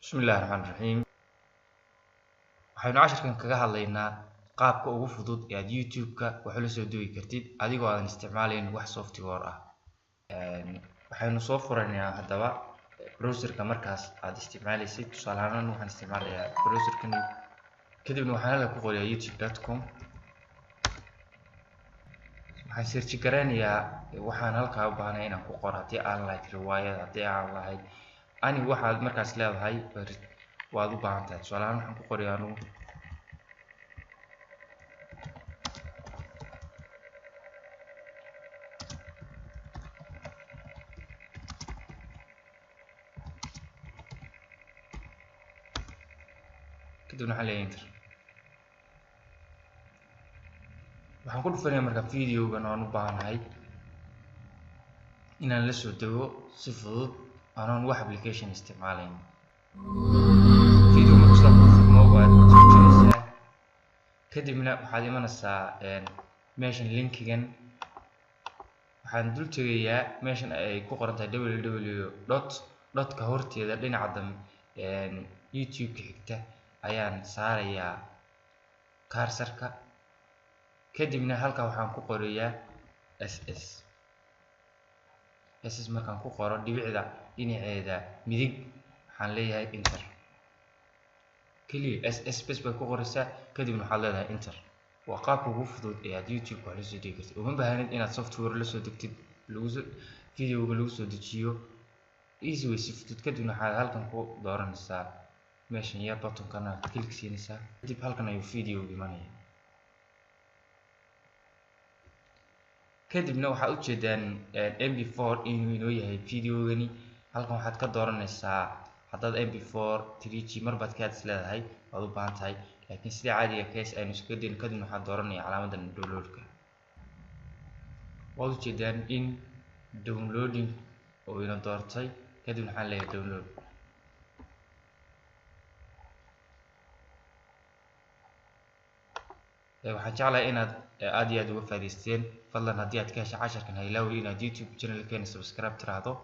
بسم الله الرحمن الرحيم. waxaynu casharkan kaga hadlaynaa qaabka ugu fudud ee aad YouTube-ka wax la soo duubi kartid adigoo aan isticmaalayn wax software ah. waxaynu soo furaynaa hadaba browserka markaas aad isticmaalaysid. tusaale ahaan waxaan isticmaalayaa browserkan, kadibna waxaan la ku qorayaa youtube.com. waxaan search garanayaa waxaan halkaa u baahanahay inaan ku qoro haddii aan lahayd riwaayad, haddii aan lahayd anigu waxaad markaas leedahay waad u baahan tahay. tusaale ahaan waxaan ku qorayaa anigu kadibna waxaan leeyahay enter. waxaan ku dhufanayaa marka videogan aan u baahanahay inaan la soo dego si fudud aanan wax application isticmaalayn. video marka ku furmo waad joojinaysaa, kadibna waxaad imanaysaa meeshan linkigan. waxaan dul tegayaa meeshan ay ku qoran tahay www.ka horteeda dhinaca dambe YouTube-ka xigta ayaan saarayaa cursor-ka, kadibna halkaa waxaan ku qorayaa ss. markaan ku qoro dhibicda dhinaceeda midig waxaan leeyahay enter. kaliya ss bas bay ku qoraysaa, kadibna waxaad leedahay enter. waa qaabka ugu fudud ee aad YouTube-ka wax la soo degi kartid. uma baahnid inaad software la soo degtid videoga lagu soo dejiyo. easy way si fudud. kadibna waxaad halkan ku dooranaysaa meeshan ya button-kana click siinaysaa, kadib halkan ayuu video imanaya. kadibna waxaad u jeedaan mp4 inuu inoo yahay videogani. halkan waxaad ka dooranaysaa haddaad mp4 3g marbaad ka hadis leedahay waad u baahan tahay, laakiin sida caadiga case aynu iskaga dayn. kadibna waxaad dooranaya calaamadan download-ka. waad u jeedaan in downloading oo ina doortay, kadibna waxaan leeyahay download. waxaan jeclahay inaad aad iyo aad uga faa'iidaysteen. fadlan haddii aad ka heshay casharkan ha ilaawin inaad YouTube channel-keena subscribe tiraahdo.